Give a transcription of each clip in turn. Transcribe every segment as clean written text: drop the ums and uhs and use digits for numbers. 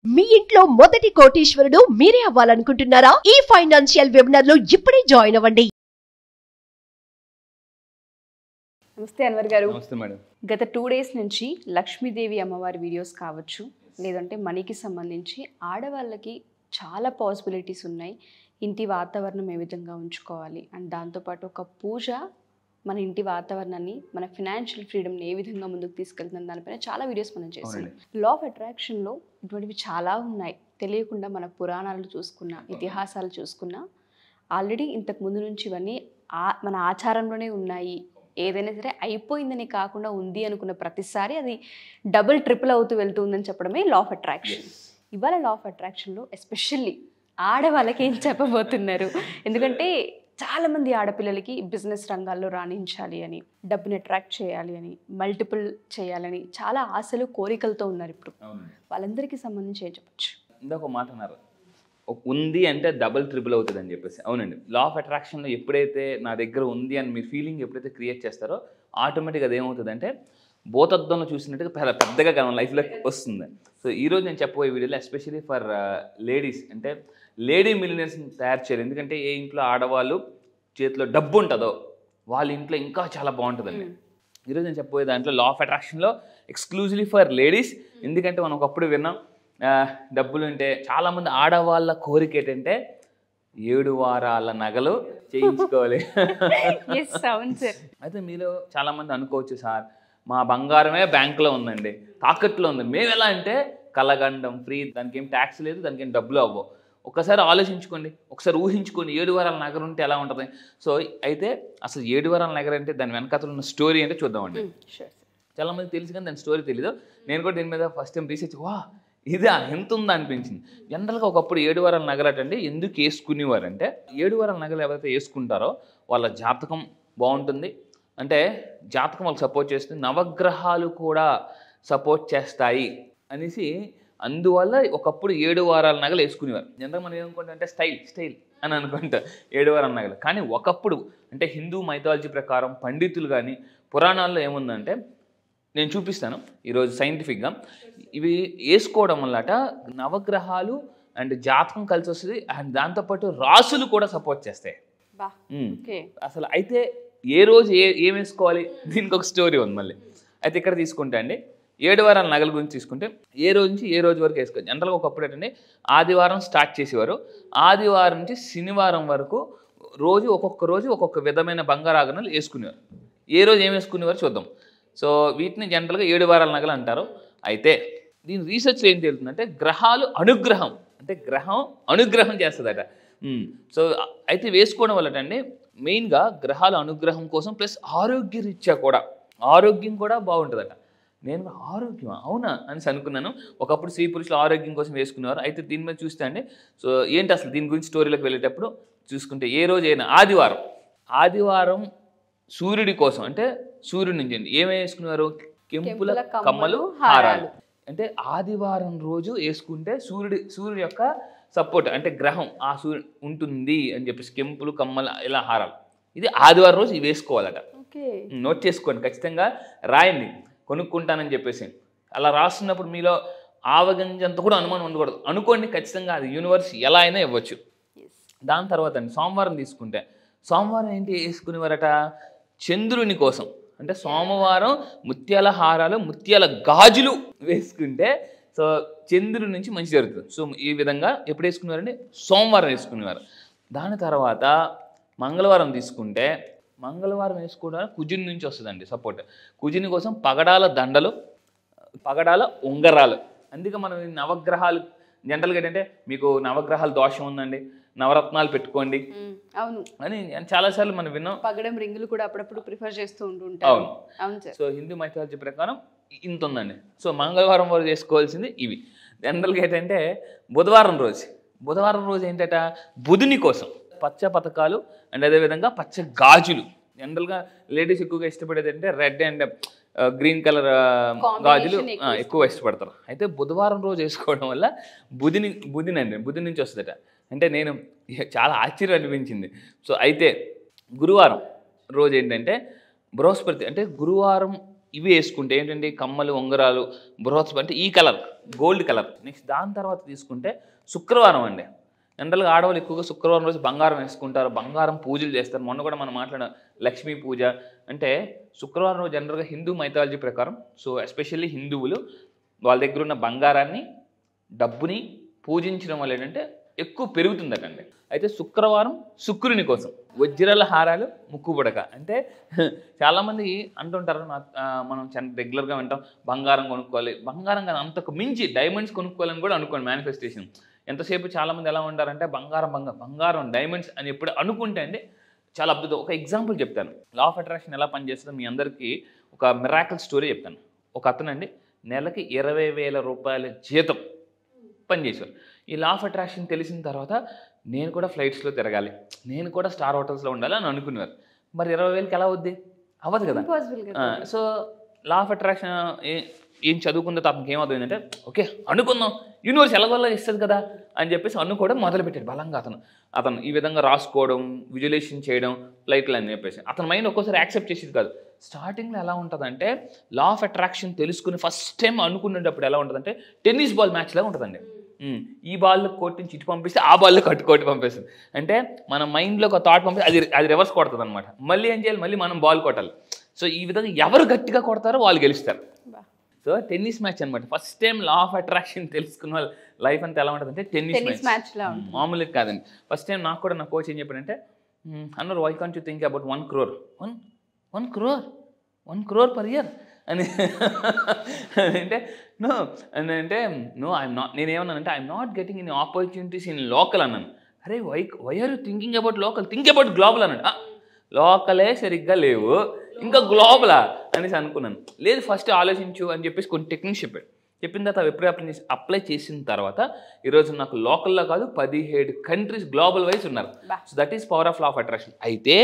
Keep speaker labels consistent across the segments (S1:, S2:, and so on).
S1: మీ ఇంట్లో మొదటి కోటీశ్వరుడు మీరే అవ్వాలనుకుంటున్నారా? ఈ ఫైనాన్షియల్ వెబినార్ లో ఇప్పుడే జాయిన్ అవ్వండి.
S2: నమస్తే అన్వర్ గారు.
S3: నమస్తే మేడం.
S2: గత 2 days నుంచి లక్ష్మీదేవి అమ్మవారి వీడియోస్ కావచ్చు, లేదంటే మనీకి సంబంధించి ఆడవాళ్ళకి చాలా పాసిబిలిటీస్ ఉన్నాయి. ఇంటి వాతావరణం ఏ విధంగా ఉంచుకోవాలి అండ్ దాంతోపాటు ఒక పూజ మన ఇంటి వాతావరణాన్ని, మన ఫినాన్షియల్ ఫ్రీడమ్ని ఏ విధంగా ముందుకు తీసుకెళ్తుందని దానిపైన చాలా వీడియోస్ మనం చేసాం. లా ఆఫ్ అట్రాక్షన్లో ఇటువంటివి చాలా ఉన్నాయి. తెలియకుండా మన పురాణాలు చూసుకున్నా, ఇతిహాసాలు చూసుకున్నా ఆల్రెడీ ఇంతకు ముందు నుంచి ఇవన్నీ మన ఆచారంలోనే ఉన్నాయి. ఏదైనా సరే అయిపోయిందని కాకుండా ఉంది అనుకున్న ప్రతిసారి అది డబుల్ ట్రిపుల్ అవుతూ వెళ్తుందని చెప్పడమే లా ఆఫ్ అట్రాక్షన్. ఇవాళ లా ఆఫ్ అట్రాక్షన్లో ఎస్పెషల్లీ ఆడవాళ్ళకి ఏం చెప్పబోతున్నారు? ఎందుకంటే చాలామంది ఆడపిల్లలకి బిజినెస్ రంగాల్లో రాణించాలి అని, డబ్బుని అట్రాక్ట్ చేయాలి అని, మల్టిపుల్ చేయాలని చాలా ఆశలు, కోరికలతో ఉన్నారు ఇప్పుడు. వాళ్ళందరికీ సంబంధించి ఏం చెప్పచ్చు?
S3: ఇందాక మాట అన్నారు, ఉంది అంటే డబుల్ ట్రిపుల్ అవుతుంది అని చెప్పేసి. అవునండి, లా ఆఫ్ అట్రాక్షన్లో ఎప్పుడైతే నా దగ్గర ఉంది అని మీరు ఫీలింగ్ ఎప్పుడైతే క్రియేట్ చేస్తారో ఆటోమేటిక్గా అది ఏమవుతుందంటే భూతద్దంలో చూసినట్టుగా పెద్దగా మన లైఫ్లో వస్తుంది. సో ఈరోజు నేను చెప్పబోయే వీడియోలో ఎస్పెషల్లీ ఫర్ లేడీస్, అంటే లేడీ మిలియనర్స్ని తయారు చేయాలి. ఎందుకంటే ఏ ఇంట్లో ఆడవాళ్ళు చేతిలో డబ్బు ఉంటుందో వాళ్ళ ఇంట్లో ఇంకా చాలా బాగుంటుందండి. ఈరోజు నేను చెప్పబోయే దాంట్లో లా ఆఫ్ అట్రాక్షన్లో ఎక్స్క్లూజివ్లీ ఫర్ లేడీస్. ఎందుకంటే మనం ఒకప్పుడు విన్నాం, డబ్బులు ఉంటే చాలామంది ఆడవాళ్ళ కోరిక ఏంటంటే 7 వారాల నగలు చేయించుకోవాలి. అయితే మీలో చాలామంది అనుకోవచ్చు, సార్ మా బంగారమే బ్యాంకులో ఉందండి, తాకట్లో ఉంది, మేము ఎలా అంటే కలగండం ఫ్రీ, దానికి ఏం ట్యాక్స్ లేదు, దానికి ఏం డబ్బులు అవ్వవు. ఒకసారి ఆలోచించుకోండి, ఒకసారి ఊహించుకోండి 7 వారాల నగరు ఉంటే ఎలా ఉంటుంది. సో అయితే అసలు 7 వారాల నగరు అంటే దాని వెనకాతలు ఉన్న స్టోరీ అంటే చూద్దామండి. చాలామంది తెలుసు కానీ దాని స్టోరీ తెలీదు. నేను కూడా దీని మీద ఫస్ట్ టైం రీసెర్చ్, ఇదా ఎంత ఉందా అనిపించింది. జనరల్గా ఒకప్పుడు 7 వారాల నగలటండి ఎందుకు వేసుకునేవారంటే, 7 వారాల నగలు ఎవరైతే వేసుకుంటారో వాళ్ళ జాతకం బాగుంటుంది, అంటే జాతకం వాళ్ళకి సపోర్ట్ చేస్తుంది, నవగ్రహాలు కూడా సపోర్ట్ చేస్తాయి అనేసి. అందువల్ల ఒకప్పుడు 7 వారాల నగలు వేసుకునేవారు. జనరల్గా మనం ఏమనుకుంటాం, స్టైల్ అని అనుకుంటా 7 వారాల నగలు. కానీ ఒకప్పుడు అంటే హిందూ మైథాలజీ ప్రకారం పండితులు కానీ పురాణాల్లో ఏముందంటే, నేను చూపిస్తాను ఈరోజు సైంటిఫిక్గా. ఇవి వేసుకోవడం వల్లట నవగ్రహాలు అండ్ జాతకం కలిసి వస్తుంది, అండ్ దాంతోపాటు రాసులు కూడా సపోర్ట్ చేస్తాయి అసలు. అయితే ఏ రోజు ఏం వేసుకోవాలి, దీనికి ఒక స్టోరీ ఉంది మళ్ళీ. అయితే ఇక్కడ తీసుకుంటే అండి 7 వారాల నగల గురించి తీసుకుంటే ఏ రోజు నుంచి ఏ రోజు వరకు వేసుకోవాలి. జనరల్గా ఒకప్పుడు ఏంటంటే ఆదివారం స్టార్ట్ చేసేవారు, ఆదివారం నుంచి శనివారం వరకు ఒక్కొక్క రోజు ఒక్కొక్క విధమైన బంగారు ఆభరణాలు వేసుకునేవారు. ఏ రోజు ఏం వేసుకునేవారు చూద్దాం. సో వీటిని జనరల్గా 7 వారాల నగలు అంటారు. అయితే దీని రీసెర్చ్లో ఏం తెలుస్తుందంటే, గ్రహాలు అనుగ్రహం, అంటే గ్రహం అనుగ్రహం చేస్తుందట. సో అయితే వేసుకోవడం వల్లటండి మెయిన్గా గ్రహాల అనుగ్రహం కోసం ప్లస్ ఆరోగ్యరీత్యా కూడా ఆరోగ్యం కూడా బాగుంటుందట. నేను ఆరోగ్యం అవునా అని అనుకున్నాను. ఒకప్పుడు స్త్రీ పురుషులు ఆరోగ్యం కోసం వేసుకునేవారు. అయితే దీని మీద చూస్తే అండి, సో ఏంటి అసలు దీని గురించి స్టోరీలోకి వెళ్ళేటప్పుడు చూసుకుంటే, ఏ రోజు అయినా ఆదివారం సూర్యుడి కోసం, అంటే సూర్యుడి నుంచి అండి ఏమేమి వేసుకునేవారు, కెంపుల కమ్మలు హారాలు. అంటే ఆదివారం రోజు వేసుకుంటే సూర్యుడి యొక్క సపోర్ట్, అంటే గ్రహం ఆ సూర్యుడు ఉంటుంది అని చెప్పేసి కెంపులు కమ్మలు ఇలా హారాలు. ఇది ఆదివారం రోజు ఇవి వేసుకోవాలట. నోట్ చేసుకోండి, ఖచ్చితంగా రాయండి, కొనుక్కుంటానని చెప్పేసి. అలా రాస్తున్నప్పుడు మీలో ఆవగింజంత కూడా అనుమానం ఉండకూడదు. అనుకోండి, ఖచ్చితంగా అది యూనివర్స్ ఎలా అయినా ఇవ్వచ్చు. దాని తర్వాత అండి సోమవారం తీసుకుంటే, సోమవారం ఏంటి వేసుకునేవారట, చంద్రుని కోసం. అంటే సోమవారం ముత్యాల హారాలు, ముత్యాల గాజులు వేసుకుంటే సో చంద్రుడి నుంచి మంచి జరుగుతుంది. సో ఈ విధంగా ఎప్పుడు వేసుకునేవారండి, సోమవారం వేసుకునేవారు. దాని తర్వాత మంగళవారం తీసుకుంటే, మంగళవారం వేసుకోవడం కుజుని నుంచి వస్తుందండి సపోర్ట్. కుజుని కోసం పగడాల దండలు, పగడాల ఉంగరాలు. అందుకే మనం నవగ్రహాలు జనరల్గా ఏంటంటే, మీకు నవగ్రహాల దోషం ఉందండి, నవరత్నాలు పెట్టుకోండి
S2: అవును
S3: అని చాలాసార్లు మనం విన్నాం.
S2: పగడం రింగులు కూడా అప్పుడప్పుడు ప్రిఫర్ చేస్తూ ఉంటారు. అవును.
S3: సో హిందూ మైథాలజీ ప్రకారం ఇంత ఉందండి. సో మంగళవారం రోజు చేసుకోవాల్సింది ఇవి. జనరల్గా ఏంటంటే బుధవారం రోజు ఏంటంటే బుధుని కోసం పచ్చ పథకాలు అండ్ అదేవిధంగా పచ్చ గాజులు. జనరల్గా లేడీస్ ఎక్కువగా ఇష్టపడేది అంటే రెడ్ అండ్ గ్రీన్ కలర్ గాజులు ఎక్కువ ఇష్టపడతారు. అయితే బుధవారం రోజు వేసుకోవడం వల్ల బుధుని నుంచి వస్తుందట. అంటే నేను చాలా ఆశ్చర్యం అనిపించింది. సో అయితే గురువారం రోజు ఏంటంటే బృహస్పతి, అంటే గురువారం ఇవి వేసుకుంటే ఏంటంటే కమ్మలు ఉంగరాలు బృహత్స అంటే ఈ కలర్ గోల్డ్ కలర్. నెక్స్ట్ దాని తర్వాత తీసుకుంటే శుక్రవారం అండి. జనరల్గా ఆడవాళ్ళు ఎక్కువగా శుక్రవారం రోజు బంగారం వేసుకుంటారు, బంగారం పూజలు చేస్తారు. మొన్న కూడా మనం మాట్లాడిన లక్ష్మీ పూజ అంటే శుక్రవారం రోజు జనరల్గా హిందూ మైథాలజీ ప్రకారం సో ఎస్పెషల్లీ హిందువులు వాళ్ళ దగ్గర ఉన్న బంగారాన్ని డబ్బుని పూజించడం వల్ల ఏంటంటే ఎక్కువ పెరుగుతుందటండి. అయితే శుక్రవారం శుక్రుని కోసం వజ్రాల హారాలు ముక్కుబుడక అంటే చాలామంది అంటుంటారు మనం రెగ్యులర్గా వింటాం బంగారం కొనుక్కోవాలి, బంగారం కానీ అంతకు మించి డైమండ్స్ కొనుక్కోవాలని కూడా అనుకోండి మేనిఫెస్టేషన్. ఎంతసేపు చాలామంది ఎలా ఉంటారంటే బంగారం డైమండ్స్ అని ఎప్పుడు అనుకుంటే అండి చాలా అద్భుతం. ఒక ఎగ్జాంపుల్ చెప్తాను, లా ఆఫ్ అట్రాక్షన్ ఎలా పనిచేస్తుందో మీ అందరికీ ఒక మిరాకిల్ స్టోరీ చెప్తాను. ఒక అతనండి నెలకి 20,000 రూపాయల జీతం పనిచేశారు. ఈ లా ఆఫ్ అట్రాక్షన్ తెలిసిన తర్వాత నేను కూడా ఫ్లైట్స్లో తిరగాలి, నేను కూడా స్టార్ హోటల్స్లో ఉండాలి అని అనుకునేవారు. మరి 20,000కి ఎలా అవుద్ది? అవ్వదు కదా. సో లా ఆఫ్ అట్రాక్షన్ ఏం చదువుకుందో అతనికి ఏమవుతుందంటే ఓకే అనుకుందాం యూనివర్స్ ఎలాగోలా ఇస్తుంది కదా అని చెప్పేసి అనుకోవడం మొదలుపెట్టాడు బలంగా. అతను ఈ విధంగా రాసుకోవడం, విజువలైజేషన్ చేయడం, ఫ్లైట్లు అని చెప్పేసి అతని మైండ్ ఒక్కోసారి యాక్సెప్ట్ చేసేది కాదు. స్టార్టింగ్లో ఎలా ఉంటుందంటే లా ఆఫ్ అట్రాక్షన్ తెలుసుకుని ఫస్ట్ టైం అనుకునేటప్పుడు ఎలా ఉంటుందంటే టెన్నిస్ బాల్ మ్యాచ్ లాగా ఉంటుందండి. ఈ బాల్ కొట్టించి ఇటు పంపిస్తే ఆ బాల్లో కొట్టి పంపిస్తుంది. అంటే మన మైండ్లో ఒక థాట్ పంపిస్తే అది రివర్స్ కొడుతుంది అనమాట. మళ్ళీ ఏం చేయాలి, మళ్ళీ మనం బాల్ కొట్టాలి. సో ఈ విధంగా ఎవరు గట్టిగా కొడతారో వాళ్ళు గెలుస్తారు. సో టెన్నిస్ మ్యాచ్ అనమాట. First time law of attraction తెలుసుకున్న వాళ్ళ లైఫ్ అంతా ఎలా ఉంటుంది అంటే టెన్నిస్ మ్యాచ్ మామూలుగా కాదండి. ఫస్ట్ టైం నాకు కూడా నా కోచ్ ఏం చెప్పాడంటే అన్నారు why can't you think about 1 crore 1 crore per year అని అంటే నో ఐఎమ్ నాట్, నేనేమన్నానంటే I'm not getting any opportunities in local అన్నాను. అరే why are you thinking about local, think about global అన్నాడు. లోకలే సరిగ్గా లేవు ఇంకా గ్లోబలా అనేసి అనుకున్నాను. లేదు ఫస్ట్ ఆలోచించు అని చెప్పేసి కొన్ని టెక్నిక్స్ చెప్పిన తర్వాత ఎప్పుడు అప్లై చేసిన తర్వాత ఈరోజు నాకు లోకల్లో కాదు 17 కంట్రీస్ గ్లోబల్ వైజ్ ఉన్నారు. So that is power of law of attraction. అయితే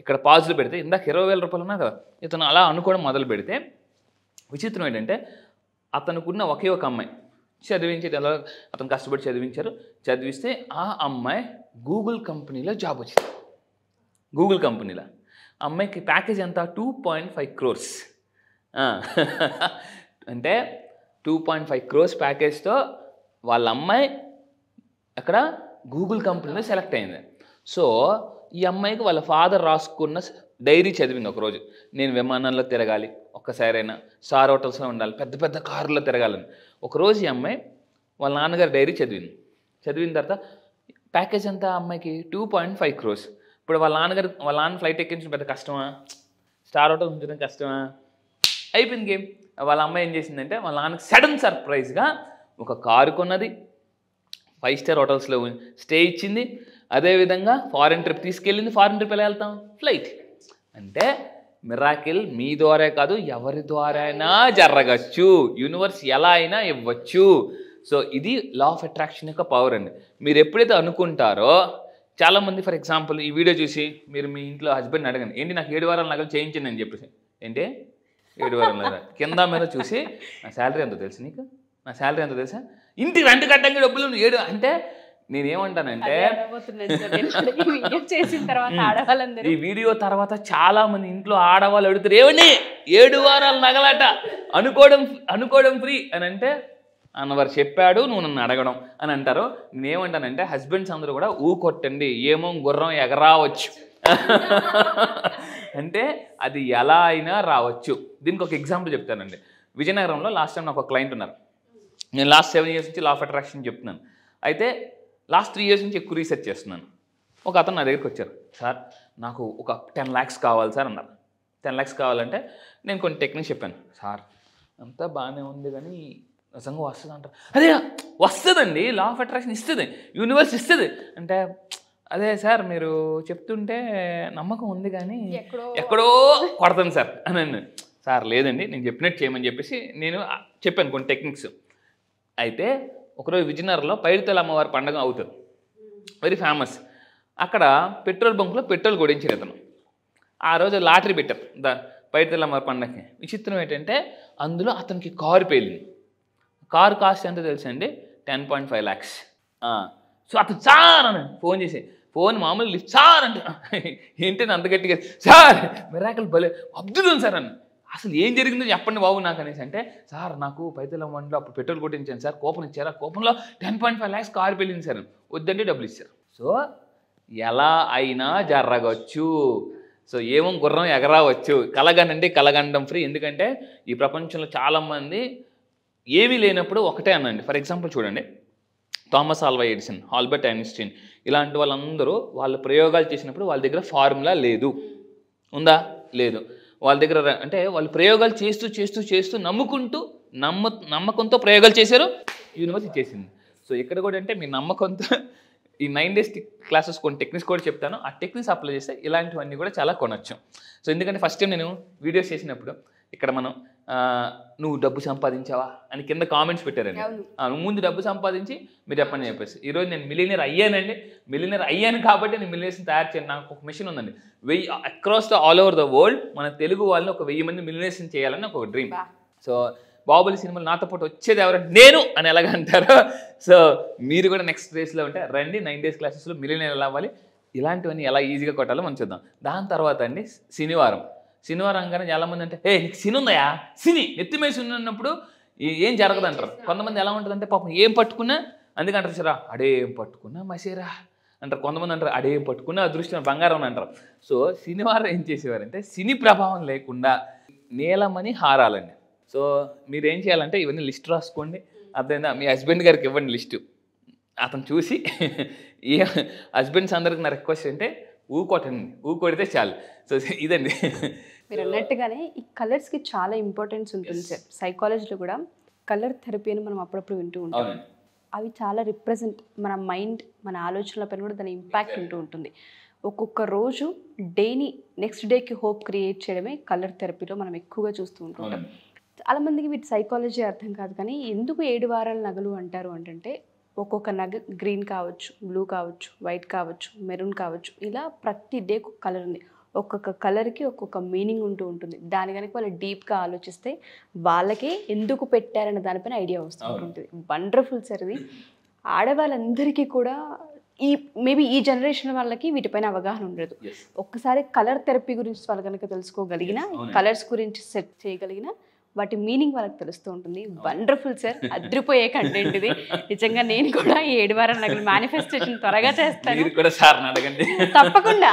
S3: ఇక్కడ పాజిటివ్ పెడితే ఇందాక 20,000 రూపాయలు ఉన్నా కదా, ఇతను అలా అనుకోవడం మొదలు పెడితే విచిత్రం ఏంటంటే అతనుకున్న ఒకే ఒక అమ్మాయి చదివించే, అతను కష్టపడి చదివిస్తే ఆ అమ్మాయి గూగుల్ కంపెనీలో జాబ్ వచ్చింది. గూగుల్ కంపెనీలో అమ్మాయికి ప్యాకేజ్ ఎంత 2.5 crores. అంటే 2.5 crores ప్యాకేజ్తో వాళ్ళ అమ్మాయి అక్కడ గూగుల్ కంపెనీలో సెలెక్ట్ అయింది. సో ఈ అమ్మాయికి వాళ్ళ ఫాదర్ రాసుకున్న డైరీ చదివింది ఒకరోజు, నేను విమానంలో తిరగాలి, ఒక్కసారైనా స్టార్ హోటల్స్లో ఉండాలి, పెద్ద పెద్ద కారులో తిరగాలని. ఒకరోజు ఈ అమ్మాయి వాళ్ళ నాన్నగారి డైరీ చదివిన తర్వాత ప్యాకేజ్ అంతా అమ్మాయికి 2.5 crores. ఇప్పుడు వాళ్ళ నాన్న ఫ్లైట్ ఎక్కించడం పెద్ద కష్టమా, స్టార్ హోటల్ ఉంచడం కష్టమా, అయిపోయింది గేమ్. వాళ్ళ అమ్మాయి ఏం చేసిందంటే వాళ్ళ నాన్నకి సడన్ సర్ప్రైజ్గా ఒక కారు కొన్నది, 5 star హోటల్స్లో స్టే ఇచ్చింది, అదేవిధంగా ఫారిన్ ట్రిప్ తీసుకెళ్ళింది. ఫారిన్ ట్రిప్ ఎలా వెళ్తాం, ఫ్లైట్. అంటే మిరాకిల్ మీ ద్వారా కాదు ఎవరి ద్వారా అయినా జరగచ్చు, యూనివర్స్ ఎలా అయినా ఇవ్వచ్చు. సో ఇది లా ఆఫ్ అట్రాక్షన్ యొక్క పవర్ అండి. మీరు ఎప్పుడైతే అనుకుంటారో, చాలామంది ఫర్ ఎగ్జాంపుల్ ఈ వీడియో చూసి మీరు మీ ఇంట్లో హస్బెండ్ని అడగండి, ఏంటి నాకు 7 వారాల నగలు చేయించండి అని చెప్పేసి, ఏంటి 7 వారాల నగలు కింద మీద చూసి నా శాలరీ ఎంతో తెలుసు నీకు, నా శాలరీ ఎంతో తెలుసా, ఇంటికి రెంట్ కట్టంగా డబ్బులు 7 అంటే నేనేమంటానంటే ఈ వీడియో తర్వాత చాలా మంది ఇంట్లో ఆడవాళ్ళు అడుగుతారు, ఏమండి 7 వారాల నగలట అనుకోవడం ఫ్రీ అని అంటే అన్నవారు చెప్పాడు, నువ్వు నన్ను అడగడం అని అంటారు. నేనేమంటానంటే హస్బెండ్స్ అందరూ కూడా కొట్టండి, ఏమో గుర్రం ఎగరావచ్చు అంటే అది ఎలా అయినా రావచ్చు. దీనికి ఒక ఎగ్జాంపుల్ చెప్తానండి. విజయనగరంలో లాస్ట్ టైం నాకు ఒక క్లయింట్ ఉన్నారు. నేను లాస్ట్ 7 years నుంచి లా ఆఫ్ అట్రాక్షన్ చెప్తున్నాను. అయితే లాస్ట్ 3 years నుంచి ఎక్కువ రీసెర్చ్ చేస్తున్నాను. ఒక అతను నా దగ్గరికి వచ్చారు, సార్ నాకు ఒక 10 lakhs కావాలి సార్ అన్నారు. 10 lakhs కావాలంటే నేను కొన్ని టెక్నిక్స్ చెప్పాను. సార్ అంతా బాగానే ఉంది కానీ నిజంగా వస్తుంది అంటారు. అదే వస్తుందండి, లా ఆఫ్ అట్రాక్షన్ ఇస్తుంది, యూనివర్స్ ఇస్తుంది అంటే, అదే సార్ మీరు చెప్తుంటే నమ్మకం ఉంది కానీ ఎక్కడో కొడతాను సార్ అని అన్నాను. సార్ లేదండి నేను చెప్పినట్టు చేయమని చెప్పేసి నేను చెప్పాను కొన్ని టెక్నిక్స్. అయితే ఒకరోజు విజయనగరంలో పైడితల్లి అమ్మవారి పండుగ అవుతుంది, వెరీ ఫేమస్. అక్కడ పెట్రోల్ బంక్లో పెట్రోల్ కొడించారు అతను. ఆ రోజు లాటరీ పెట్టారు పైడితల్లి అమ్మవారి పండుగకి. విచిత్రం ఏంటంటే అందులో అతనికి కారు పేలింది. కారు కాస్ట్ ఎంత తెలుసా అండి, 10.5 lakhs. సో అతను సార్ అని ఫోన్ చేసి, ఫోన్ మామూలు లిఫ్ట్ సార్ అంటే ఏంటి అంత గట్టిగా, సార్ మిరాకిల్ భలే అద్భుతం సార్ అని. అసలు ఏం జరిగిందో చెప్పండి బాబు నాకు అనేసి అంటే, సార్ నాకు పైతల మండలో అప్పుడు పెట్రోల్ కొట్టించాను సార్, కూపన్ ఇచ్చారు, ఆ కూపన్లో 10.5 lakhs కారు పెళ్ళింది సార్, వద్దంటే డబ్బులు ఇచ్చారు. సో ఎలా అయినా జరగచ్చు. సో ఏమో గుర్రం ఎగరవచ్చు. కలగనండి, కలగండం ఫ్రీ. ఎందుకంటే ఈ ప్రపంచంలో చాలామంది ఏమీ లేనప్పుడు ఒకటే అనండి. ఫర్ ఎగ్జాంపుల్ చూడండి, Thomas Alva Edison, Albert Einstein ఇలాంటి వాళ్ళందరూ వాళ్ళ ప్రయోగాలు చేసినప్పుడు వాళ్ళ దగ్గర ఫార్ములా లేదు. ఉందా? లేదు. వాళ్ళ దగ్గర అంటే వాళ్ళు ప్రయోగాలు చేస్తూ చేస్తూ చేస్తూ నమ్మకంతో ప్రయోగాలు చేశారు, యూనివర్స్ ఇచ్చేసింది. సో ఇక్కడ కూడా అంటే మీ నమ్మకంతో ఈ 9 days క్లాసెస్ కొన్ని టెక్నిక్స్ కూడా చెప్తాను. ఆ టెక్నిక్స్ అప్లై చేస్తే ఇలాంటివన్నీ కూడా చాలా కొనొచ్చు. సో ఎందుకంటే ఫస్ట్ టైం నేను వీడియోస్ చేసినప్పుడు ఇక్కడ మనం నువ్వు డబ్బు సంపాదించావా అని కింద కామెంట్స్ పెట్టారండి. నువ్వు ముందు డబ్బు సంపాదించి మీరు చెప్పండి చెప్పేసి. ఈరోజు నేను మిలియనర్ అయ్యానండి. మిలియనర్ అయ్యాను కాబట్టి నేను మిలియనర్స్ని తయారు చేయాలి. నాకు ఒక మిషన్ ఉందండి. 1000 across all over the world మన తెలుగు వాళ్ళని ఒక 1000 మంది మిలియనర్స్ని చేయాలని ఒక డ్రీమ్. సో బాహుబలి సినిమాలు నాతో పాటు వచ్చేది ఎవరంటే నేను అని ఎలాగంటారో, సో మీరు కూడా నెక్స్ట్ రేస్లో ఉంటే రండి. 9 days క్లాసెస్లో మిలియనర్ ఎలా అవ్వాలి, ఇలాంటివన్నీ ఎలా ఈజీగా కొట్టాలో మనం చూద్దాం. దాని తర్వాత అండి శనివారం అనగానే చాలామంది అంటే నీకు సిని ఉందయా, సిని నెత్తిమే సిని ఉన్నప్పుడు ఏం జరగదు అంటారు. కొంతమంది ఎలా ఉంటుందంటే పాపం ఏం పట్టుకున్నా, అందుకంటారు సరా అడేం పట్టుకున్నా మసేరా అంటారు. కొంతమంది అంటారు అడేం పట్టుకున్నా అదృష్టం బంగారం అంటారు. సో శనివారం ఏం చేసేవారంటే సిని ప్రభావం లేకుండా నీలమణి హారాలండి. సో మీరు ఏం చేయాలంటే ఇవన్నీ లిస్ట్ రాసుకోండి. అర్థమైందా? మీ హస్బెండ్ గారికి ఇవ్వండి లిస్టు. అతను చూసి ఏ హస్బెండ్స్ అందరికి నా రిక్వెస్ట్ అంటే ఊకొడితే చాలు. సో ఇదండి.
S2: మీరు అన్నట్టుగానే ఈ కలర్స్కి చాలా ఇంపార్టెన్స్ ఉంటుంది సార్. సైకాలజీలో కూడా కలర్ థెరపీ అని మనం అప్పుడప్పుడు వింటూ ఉంటాం. అవి చాలా రిప్రజెంట్ మన మైండ్, మన ఆలోచనల పైన కూడా దాని ఇంపాక్ట్ ఉంటూ ఉంటుంది. ఒక్కొక్క రోజు డేని నెక్స్ట్ డేకి హోప్ క్రియేట్ చేయడమే కలర్ థెరపీలో మనం ఎక్కువగా చూస్తూ ఉంటుంటాం. చాలామందికి వీటి సైకాలజీ అర్థం కాదు. కానీ ఎందుకు 7 వారాల నగలు అంటారు అంటే ఒక్కొక్క నగ గ్రీన్ కావచ్చు, బ్లూ కావచ్చు, వైట్ కావచ్చు, మెరూన్ కావచ్చు, ఇలా ప్రతి డే ఒక కలర్ ఉంది. ఒక్కొక్క కలర్కి ఒక్కొక్క మీనింగ్ ఉంటూ ఉంటుంది. దాని కనుక వాళ్ళు డీప్గా ఆలోచిస్తే వాళ్ళకే ఎందుకు పెట్టారన్న దానిపైన ఐడియా వస్తూ ఉంటుంది. వండర్ఫుల్ సార్ ఇది. ఆడవాళ్ళందరికీ కూడా మేబీ ఈ జనరేషన్ వాళ్ళకి వీటిపైన అవగాహన ఉండదు. ఒక్కసారి కలర్ థెరపీ గురించి వాళ్ళు కనుక తెలుసుకోగలిగిన, కలర్స్ గురించి సెట్ చేయగలిగిన, వాటి మీనింగ్ వాళ్ళకి తెలుస్తూ ఉంటుంది. వండర్ఫుల్ సార్, అద్రిపోయే కంటెంట్ ఇది. నిజంగా నేను కూడా ఈ 7 వారాల నగలు మేనిఫెస్టేషన్ త్వరగా చేస్తాను. తప్పకుండా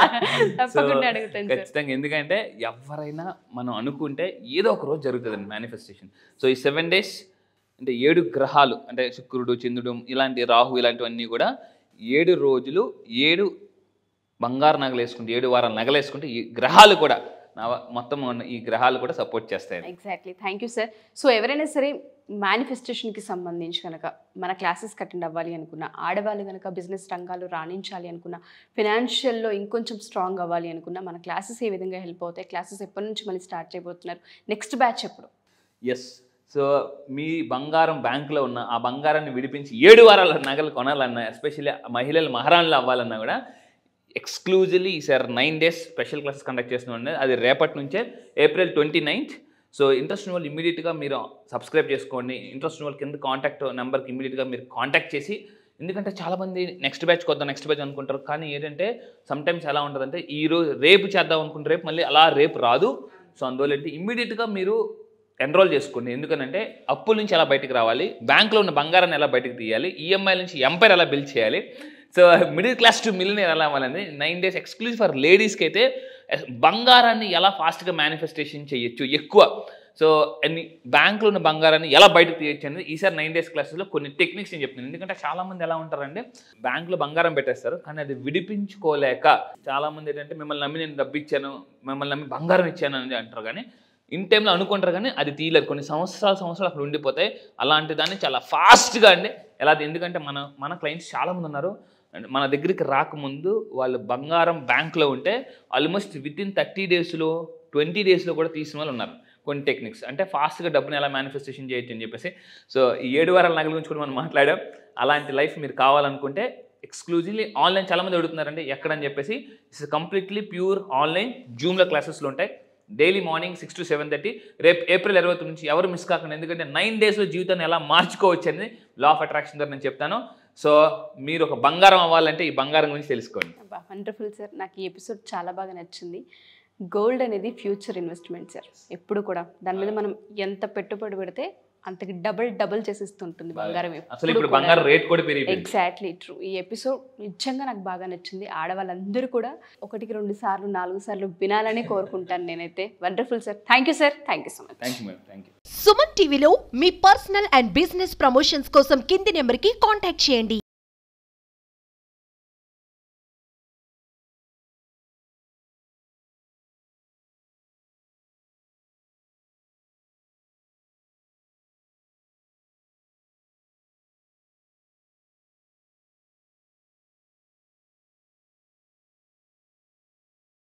S2: అడుగుతాను
S3: ఖచ్చితంగా. ఎందుకంటే ఎవరైనా మనం అనుకుంటే ఏదో ఒక రోజు జరుగుతుందండి మేనిఫెస్టేషన్. సో ఈ 7 days అంటే 7 గ్రహాలు అంటే శుక్రుడు, చంద్రుడు, ఇలాంటి రాహు ఇలాంటివన్నీ కూడా 7 రోజులు 7 బంగారు నగలు వేసుకుంటే, 7 వారాల నగలు వేసుకుంటే ఈ గ్రహాలు కూడా మొత్తం ఈ గ్రహాలు కూడా సపోర్ట్ చేస్తాయి.
S2: Exactly. Thank you sir. So ఎవరైనా సరే మేనిఫెస్టేషన్కి సంబంధించి కనుక మన క్లాసెస్కి అటెండ్ అవ్వాలి అనుకున్న, ఆడవాళ్ళు కనుక బిజినెస్ రంగాలు రాణించాలి అనుకున్న, ఫినాన్షియల్లో ఇంకొంచెం స్ట్రాంగ్ అవ్వాలి అనుకున్న, మన క్లాసెస్ ఏ విధంగా హెల్ప్ అవుతాయి, క్లాసెస్ ఎప్పటి నుంచి మళ్ళీ స్టార్ట్ చేయబోతున్నారు, నెక్స్ట్ బ్యాచ్ ఎప్పుడు?
S3: ఎస్. సో మీ బంగారం బ్యాంకులో ఉన్న ఆ బంగారాన్ని విడిపించి 7 వారాల నగలు కొనాలన్నా, ఎస్పెషల్లీ మహిళలు మహారాణులు అవ్వాలన్నా కూడా ఎక్స్క్లూజివ్లీ ఈసారి 9 days స్పెషల్ క్లాసెస్ కండక్ట్ చేస్తున్నాం. అది రేపటి నుంచే April 29th. సో ఇంట్రెస్ట్ ఉన్న వాళ్ళు ఇమీడియట్గా మీరు సబ్స్క్రైబ్ చేసుకోండి. ఇంట్రెస్ట్ ఉన్న వాళ్ళు కింద కాంటాక్ట్ నెంబర్కి ఇమీడియట్గా మీరు కాంటాక్ట్ చేసి, ఎందుకంటే చాలామంది నెక్స్ట్ బ్యాచ్ కొద్దాం నెక్స్ట్ బ్యాచ్ అనుకుంటారు. కానీ ఏంటంటే సమ్టైమ్స్ ఎలా ఉంటుందంటే ఈరోజు రేపు చేద్దాం అనుకుంటే రేపు మళ్ళీ అలా రేపు రాదు. సో అందువల్ల ఏంటి ఇమీడియట్గా మీరు ఎన్రోల్ చేసుకోండి. ఎందుకనంటే అప్పుల నుంచి ఎలా బయటకు రావాలి, బ్యాంక్లో ఉన్న బంగారాన్ని ఎలా బయటకు తీయాలి, ఈఎంఐ నుంచి ఎంపైర్ ఎలా బిల్డ్ చేయాలి, so middle class to millionaire ఎలా అవ్వాలని 9 days ఎక్స్క్లూజివ్ ఫర్ లేడీస్కి అయితే బంగారాన్ని ఎలా ఫాస్ట్గా మేనిఫెస్టేషన్ చేయొచ్చు ఎక్కువ, సో అన్ని బ్యాంకులో ఉన్న బంగారాన్ని ఎలా బయటకు తీయచ్చు అనేది ఈసారి 9 days క్లాసెస్లో కొన్ని టెక్నిక్స్ నేను చెప్తున్నాను. ఎందుకంటే చాలామంది ఎలా ఉంటారంటే బ్యాంకులో బంగారం పెట్టేస్తారు కానీ అది విడిపించుకోలేక, చాలామంది ఏంటంటే మిమ్మల్ని నమ్మి నేను డబ్బు ఇచ్చాను, మిమ్మల్ని నమ్మి బంగారం ఇచ్చాను అని అంటారు. కానీ ఇన్ టైంలో అనుకుంటారు కానీ అది తీయలేదు, కొన్ని సంవత్సరాలు అక్కడ ఉండిపోతాయి. అలాంటి దాన్ని చాలా ఫాస్ట్గా అండి ఎలా, ఎందుకంటే మన క్లయింట్స్ చాలామంది ఉన్నారు, మన దగ్గరికి రాకముందు వాళ్ళు బంగారం బ్యాంక్లో ఉంటే ఆల్మోస్ట్ వితిన్ 30 daysలో 20 daysలో కూడా తీసిన వాళ్ళు ఉన్నారు. కొన్ని టెక్నిక్స్ అంటే ఫాస్ట్గా డబ్బుని ఎలా మేనిఫెస్టేషన్ చేయొచ్చు అని చెప్పేసి. సో ఈ 7 వారాల నగల గురించి కూడా మనం మాట్లాడాం. అలాంటి లైఫ్ మీరు కావాలనుకుంటే ఎక్స్క్లూజివ్లీ ఆన్లైన్ చాలామంది అడుగుతున్నారండి ఎక్కడని చెప్పేసి. ఇట్స్ కంప్లీట్లీ ప్యూర్ ఆన్లైన్ జూమ్లో క్లాసెస్లో ఉంటాయి. Daily morning 6 to 7:30. రేపు April 20 నుంచి ఎవరు మిస్ కాకుండా, ఎందుకంటే 9 daysలో జీవితాన్ని ఎలా మార్చుకోవచ్చు అనేది లా ఆఫ్ అట్రాక్షన్ ద్వారా నేను చెప్తాను. సో మీరు ఒక బంగారం అవ్వాలంటే ఈ బంగారం గురించి తెలుసుకోండి.
S2: వండర్ఫుల్ సార్, నాకు ఈ ఎపిసోడ్ చాలా బాగా నచ్చింది. గోల్డ్ అనేది ఫ్యూచర్ ఇన్వెస్ట్మెంట్ సార్. ఎప్పుడు కూడా దాని మీద మనం ఎంత పెట్టుబడి పెడితే అంతకి డబుల్ చేసిస్తుంటుంది బంగారం.
S3: అసలు ఇప్పుడు బంగారం రేట్ కూడా పెరిగింది.
S2: Exactly true. ఈ ఎపిసోడ్ నిజంగా నాకు బాగా నచ్చింది. ఆడవాళ్ళందరూ కూడా 1కి 2 సార్లు 4 సార్లు వినాలని కోరుకుంటాను నేనైతే. Wonderful sir. Thank you sir. Thank you so much.
S3: Thank you madam. Thank you.
S1: Suman టీవీలో మీ పర్సనల్ అండ్ బిజినెస్ ప్రమోషన్స్ కోసం కింది నెంబర్కి కాంటాక్ట్ చేయండి.